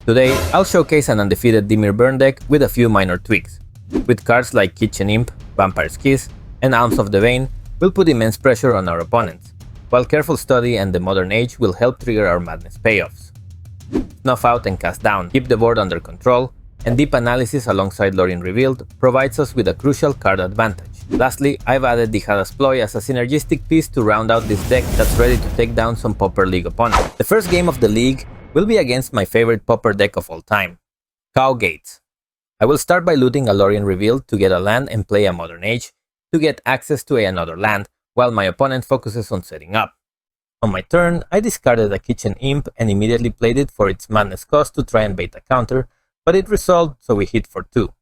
Today, I'll showcase an undefeated Dimir Burn deck with a few minor tweaks. With cards like Kitchen Imp, Vampire's Kiss, and Alms of the Vein, we'll put immense pressure on our opponents, while careful study and the Modern Age will help trigger our madness payoffs. Snuff Out and Cast Down keep the board under control, and Deep Analysis alongside Lorien Revealed provides us with a crucial card advantage. Lastly, I've added Dijada's Ploy as a synergistic piece to round out this deck that's ready to take down some Pauper League opponents. The first game of the league will be against my favorite Pauper deck of all time, Caw Gates. I will start by looting a Lorien Revealed to get a land and play a Modern Age to get access to another land, while my opponent focuses on setting up. On my turn, I discarded a Kitchen Imp and immediately played it for its madness cost to try and bait a counter, but it resolved, so we hit for 2.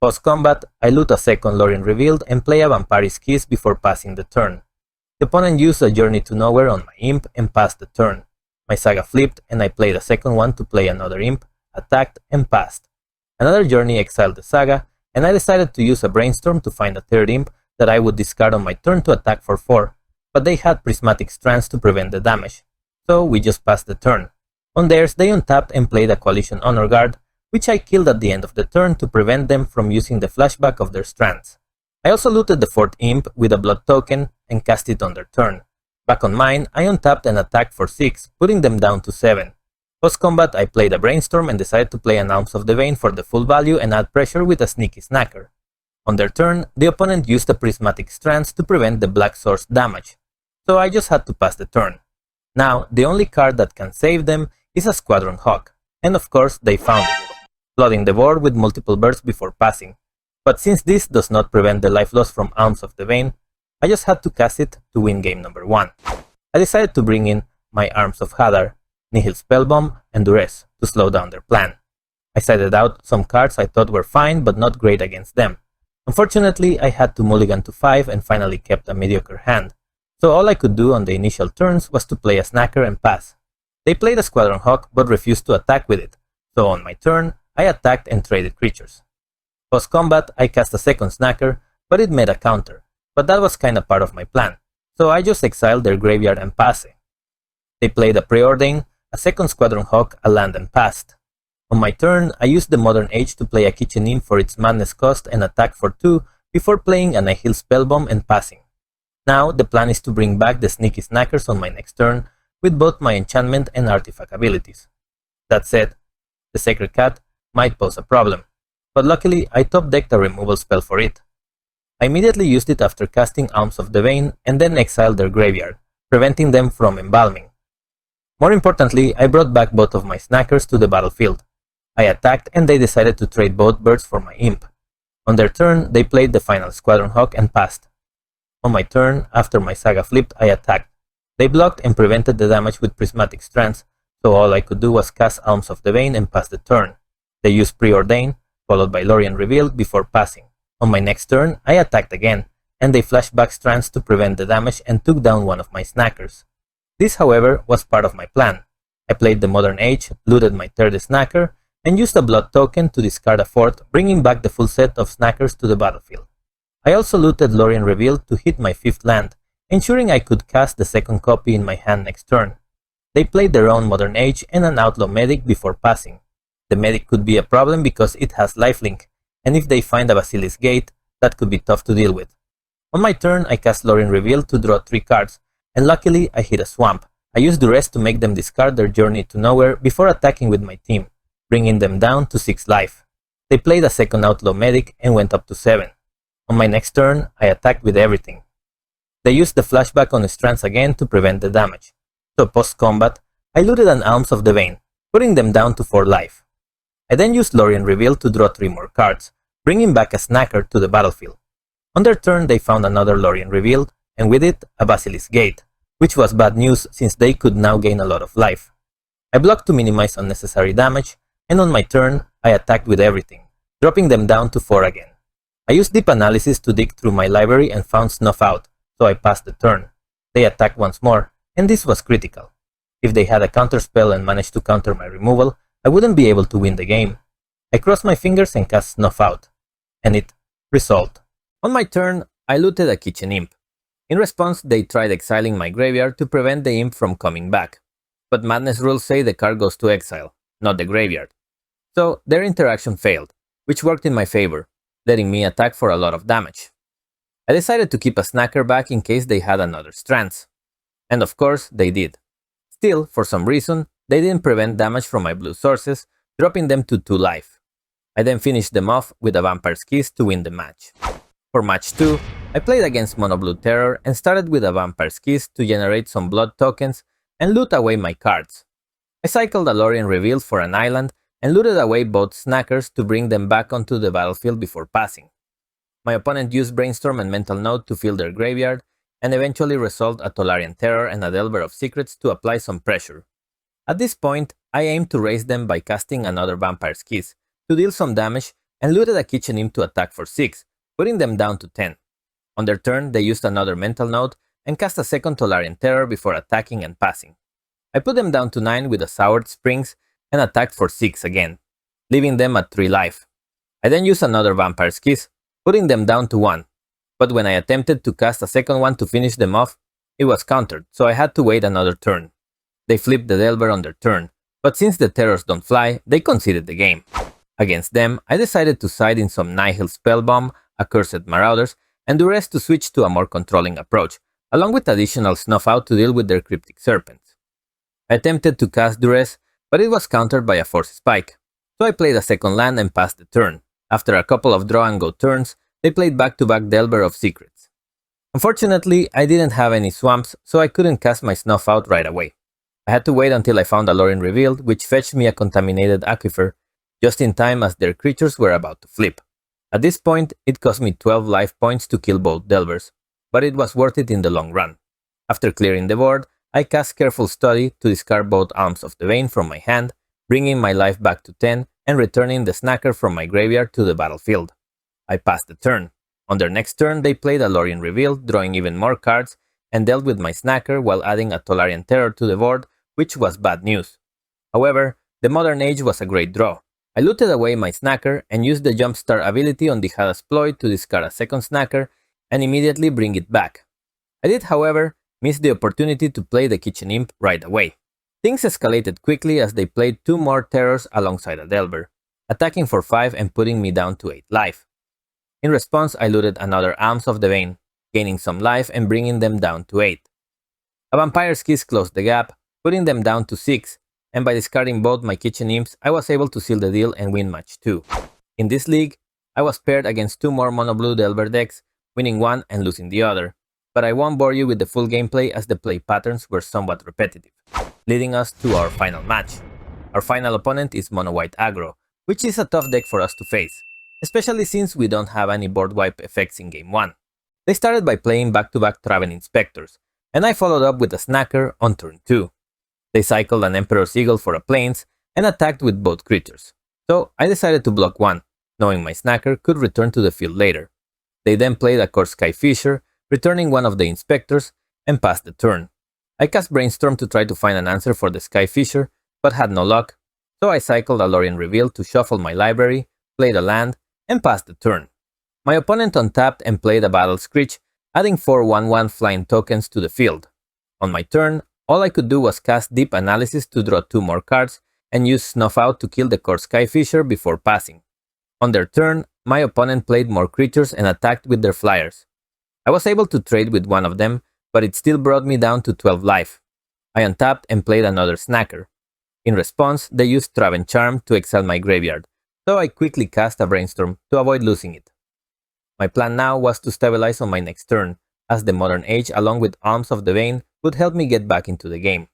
Post-combat, I loot a second Lorien Revealed and play a Vampire's Kiss before passing the turn. The opponent used a Journey to Nowhere on my Imp and passed the turn. My Saga flipped and I played a second one to play another Imp, attacked and passed. Another Journey exiled the Saga, and I decided to use a Brainstorm to find a third Imp that I would discard on my turn to attack for 4, but they had Prismatic Strands to prevent the damage, so we just passed the turn. On theirs, they untapped and played a Coalition Honor Guard, which I killed at the end of the turn to prevent them from using the flashback of their strands. I also looted the 4th Imp with a Blood token and cast it on their turn. Back on mine, I untapped and attacked for 6, putting them down to 7. Post-combat, I played a Brainstorm and decided to play an Alms of the Vein for the full value and add pressure with a Sneaky Snacker. On their turn, the opponent used the Prismatic Strands to prevent the Black Source damage, so I just had to pass the turn. Now, the only card that can save them is a Squadron Hawk, and of course they found it, flooding the board with multiple bursts before passing. But since this does not prevent the life loss from Alms of the Vein, I just had to cast it to win game number 1. I decided to bring in my Arms of Hadar, Nihil Spellbomb, and Duress to slow down their plan. I sided out some cards I thought were fine but not great against them. Unfortunately, I had to mulligan to 5 and finally kept a mediocre hand, so all I could do on the initial turns was to play a Snacker and pass. They played a Squadron Hawk but refused to attack with it, so on my turn, I attacked and traded creatures. Post-combat, I cast a second Snacker, but it made a counter, but that was kinda part of my plan, so I just exiled their graveyard and passed. They played a Preordain, a second Squadron Hawk, a land and passed. On my turn, I used the Modern Age to play a Kitchen Imp for its madness cost and attack for 2 before playing a Nihil Spellbomb and passing. Now, the plan is to bring back the Sneaky Snackers on my next turn with both my enchantment and artifact abilities. That said, the Sacred Cat might pose a problem, but luckily I top-decked a removal spell for it. I immediately used it after casting Alms of the Vein and then exiled their graveyard, preventing them from embalming. More importantly, I brought back both of my Snackers to the battlefield. I attacked and they decided to trade both birds for my Imp. On their turn, they played the final Squadron Hawk and passed. On my turn, after my Saga flipped, I attacked. They blocked and prevented the damage with Prismatic Strands, so all I could do was cast Alms of the Vein and pass the turn. They used Preordain, followed by Lorien Revealed before passing. On my next turn, I attacked again, and they flashed back Strands to prevent the damage and took down one of my Snackers. This, however, was part of my plan. I played the Modern Age, looted my 3rd Snacker, and used a Blood token to discard a 4th, bringing back the full set of Snackers to the battlefield. I also looted Lorien Revealed to hit my 5th land, ensuring I could cast the second copy in my hand next turn. They played their own Modern Age and an Outlaw Medic before passing. The Medic could be a problem because it has lifelink, and if they find a Basilisk Gate, that could be tough to deal with. On my turn, I cast Lorien Revealed to draw 3 cards, and luckily I hit a Swamp. I used the rest to make them discard their Journey to Nowhere before attacking with my team, bringing them down to 6 life. They played a second Outlaw Medic and went up to 7. On my next turn, I attacked with everything. They used the flashback on the Strands again to prevent the damage, so post-combat, I looted an Alms of the Vein, putting them down to 4 life. I then used Lorien Revealed to draw 3 more cards, bringing back a Snacker to the battlefield. On their turn, they found another Lorien Revealed, and with it, a Basilisk Gate, which was bad news since they could now gain a lot of life. I blocked to minimize unnecessary damage, and on my turn, I attacked with everything, dropping them down to 4 again. I used Deep Analysis to dig through my library and found Snuff Out, so I passed the turn. They attacked once more, and this was critical. If they had a counter spell and managed to counter my removal, I wouldn't be able to win the game. I crossed my fingers and cast Snuff Out, and it resolved. On my turn, I looted a Kitchen Imp. In response, they tried exiling my graveyard to prevent the Imp from coming back, but Madness rules say the card goes to exile, not the graveyard, So their interaction failed, which worked in my favor, letting me attack for a lot of damage. I decided to keep a snacker back in case they had another Strands. And of course, they did. Still, for some reason, they didn't prevent damage from my blue sources, dropping them to 2 life. I then finished them off with a Vampire's Kiss to win the match. For match 2, I played against Mono Blue Terror and started with a Vampire's Kiss to generate some blood tokens and loot away my cards. I cycled a Lorien Revealed for an island and looted away both snackers to bring them back onto the battlefield before passing. My opponent used Brainstorm and Mental Note to fill their graveyard, and eventually resolved a Tolarian Terror and a Delver of Secrets to apply some pressure. At this point, I aimed to raise them by casting another Vampire's Kiss to deal some damage and looted a Kitchen Imp to attack for 6, putting them down to 10. On their turn, they used another Mental Note and cast a second Tolarian Terror before attacking and passing. I put them down to 9 with a Soured Springs and attacked for 6 again, leaving them at 3 life. I then used another Vampire's Kiss, putting them down to 1. But when I attempted to cast a second one to finish them off, it was countered, so I had to wait another turn. They flipped the Delver on their turn, but since the Terrors don't fly, they conceded the game. Against them, I decided to side in some Nihil Spellbomb, Accursed Marauders, and Duress to switch to a more controlling approach, along with additional Snuff Out to deal with their Cryptic Serpents. I attempted to cast Duress, but it was countered by a Force Spike, so I played a second land and passed the turn. After a couple of draw and go turns, they played back-to-back Delver of Secrets. Unfortunately, I didn't have any swamps, so I couldn't cast my Snuff Out right away. I had to wait until I found a Lorien Revealed, which fetched me a Contaminated Aquifer, just in time as their creatures were about to flip. At this point, it cost me 12 life points to kill both Delvers, but it was worth it in the long run. After clearing the board, I cast Careful Study to discard both Alms of the Vein from my hand, bringing my life back to 10 and returning the snacker from my graveyard to the battlefield. I passed the turn. On their next turn, they played a Lorien Revealed, drawing even more cards, and dealt with my snacker while adding a Tolarian Terror to the board, which was bad news. However, the Modern Age was a great draw. I looted away my snacker and used the Jumpstart ability on the Hada's Ploy to discard a second snacker and immediately bring it back. I did, however, miss the opportunity to play the Kitchen Imp right away. Things escalated quickly as they played 2 more Terrors alongside a Delver, attacking for 5 and putting me down to 8 life. In response, I looted another Alms of the Vein, gaining some life and bringing them down to 8. A Vampire's Kiss closed the gap, putting them down to 6, and by discarding both my Kitchen Imps, I was able to seal the deal and win match 2. In this league, I was paired against 2 more Mono Blue Delver decks, winning one and losing the other, but I won't bore you with the full gameplay as the play patterns were somewhat repetitive, leading us to our final match. Our final opponent is Mono White Aggro, which is a tough deck for us to face, especially since we don't have any board wipe effects in game 1. They started by playing back-to-back Traven Inspectors, and I followed up with a Snacker on turn 2. They cycled an Emperor's Eagle for a Plains and attacked with both creatures, so I decided to block one, knowing my Snacker could return to the field later. They then played a Core Sky Fisher, returning one of the Inspectors, and passed the turn. I cast Brainstorm to try to find an answer for the Sky Fisher, but had no luck, so I cycled a Lorien Reveal to shuffle my library, played a land, and passed the turn. My opponent untapped and played a Battle Screech, adding 4 1/1 flying tokens to the field. On my turn, all I could do was cast Deep Analysis to draw 2 more cards and use Snuff Out to kill the Core Sky Fisher before passing. On their turn, my opponent played more creatures and attacked with their flyers. I was able to trade with one of them, but it still brought me down to 12 life. I untapped and played another Snacker. In response, they used Traven Charm to exile my graveyard, so I quickly cast a Brainstorm to avoid losing it. My plan now was to stabilize on my next turn, as the Modern Age along with Alms of the Vein would help me get back into the game.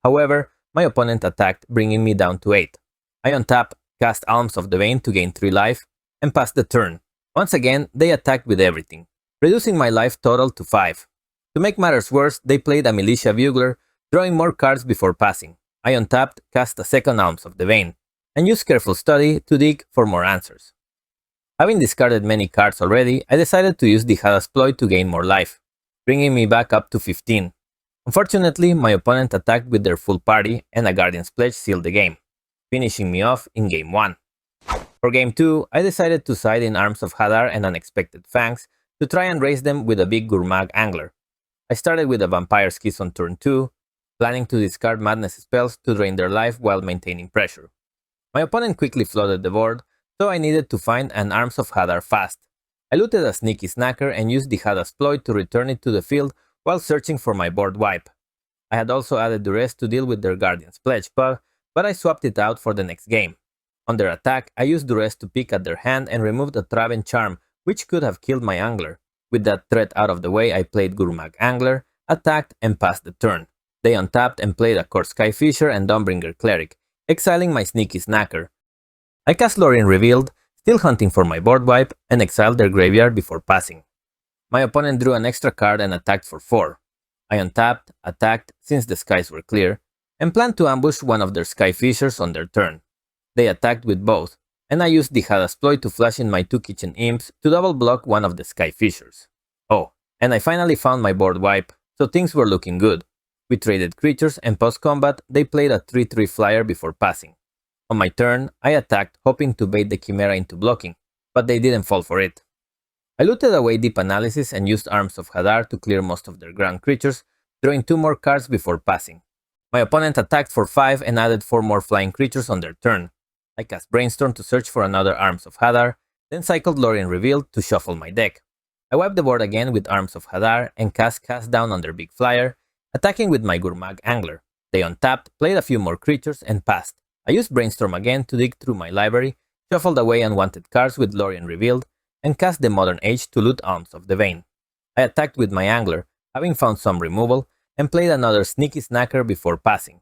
However, my opponent attacked, bringing me down to 8. I untap, cast Alms of the Vein to gain 3 life, and passed the turn. Once again, they attacked with everything, reducing my life total to 5. To make matters worse, they played a Militia Bugler, drawing more cards before passing. I untapped, cast a second Alms of the Vein, and used Careful Study to dig for more answers. Having discarded many cards already, I decided to use the Hada's Ploy to gain more life, bringing me back up to 15. Unfortunately, my opponent attacked with their full party and a Guardian's Pledge sealed the game, finishing me off in game 1. For game 2, I decided to side in Arms of Hadar and Unexpected Fangs to try and raise them with a big Gurmag Angler. I started with a Vampire's Kiss on turn 2, planning to discard Madness spells to drain their life while maintaining pressure. My opponent quickly flooded the board, so I needed to find an Arms of Hadar fast. I looted a Sneaky Snacker and used the Hadasploit to return it to the field while searching for my board wipe. I had also added Duress to deal with their Guardian's Pledge, but I swapped it out for the next game. On their attack, I used Duress to pick at their hand and removed a Traven Charm, which could have killed my Angler. With that threat out of the way, I played Gurmag Angler, attacked, and passed the turn. They untapped and played a Core Skyfisher and Dawnbringer Cleric, exiling my Sneaky Snacker. I cast Lorien Revealed, still hunting for my board wipe, and exiled their graveyard before passing. My opponent drew an extra card and attacked for 4. I untapped, attacked since the skies were clear, and planned to ambush one of their Skyfishers on their turn. They attacked with both, and I used the Hadasploit to flash in my 2 Kitchen Imps to double block one of the Skyfishers. Oh, and I finally found my board wipe, so things were looking good. We traded creatures, and post-combat, they played a 3/3 flyer before passing. On my turn, I attacked, hoping to bait the Chimera into blocking, but they didn't fall for it. I looted away Deep Analysis and used Arms of Hadar to clear most of their ground creatures, drawing 2 more cards before passing. My opponent attacked for 5 and added 4 more flying creatures on their turn. I cast Brainstorm to search for another Arms of Hadar, then cycled Lorien Revealed to shuffle my deck. I wiped the board again with Arms of Hadar and cast Down on their big flyer, attacking with my Gurmag Angler. They untapped, played a few more creatures, and passed. I used Brainstorm again to dig through my library, shuffled away unwanted cards with Lorien Revealed, and cast the Modern Age to loot Alms of the Vein. I attacked with my Angler, having found some removal, and played another Sneaky Snacker before passing.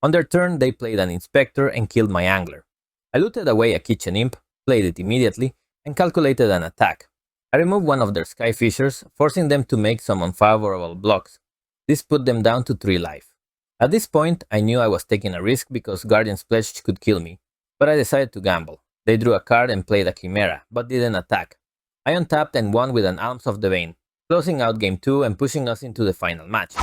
On their turn, they played an Inspector and killed my Angler. I looted away a Kitchen Imp, played it immediately, and calculated an attack. I removed one of their Skyfishers, forcing them to make some unfavorable blocks. This put them down to 3 life. At this point, I knew I was taking a risk because Guardian's Pledge could kill me, but I decided to gamble. They drew a card and played a Chimera, but didn't attack. I untapped and won with an Alms of the Vein, closing out Game 2 and pushing us into the final match.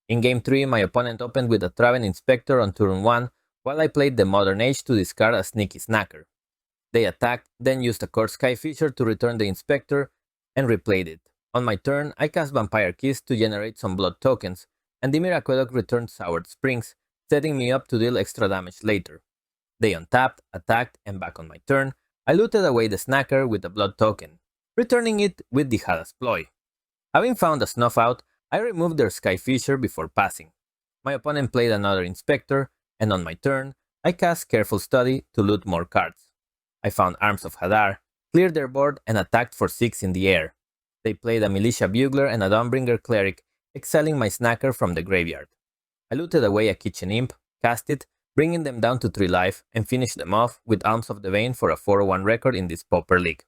In Game 3, my opponent opened with a Traven Inspector on turn 1, while I played the Modern Age to discard a Sneaky Snacker. They attacked, then used a Core Skyfisher to return the Inspector, and replayed it. On my turn, I cast Vampire Kiss to generate some blood tokens, and Dimir Aqueduct returned Soured Springs, setting me up to deal extra damage later. They untapped, attacked, and back on my turn, I looted away the Snacker with a blood token, returning it with the Hadasploit. Having found a Snuff Out, I removed their Skyfisher before passing. My opponent played another Inspector, and on my turn, I cast Careful Study to loot more cards. I found Arms of Hadar, cleared their board, and attacked for 6 in the air. They played a Militia Bugler and a Dawnbringer Cleric, exiling my Snacker from the graveyard. I looted away a Kitchen Imp, cast it, bringing them down to 3 life, and finished them off with Alms of the Vein for a 4-1 record in this Pauper League.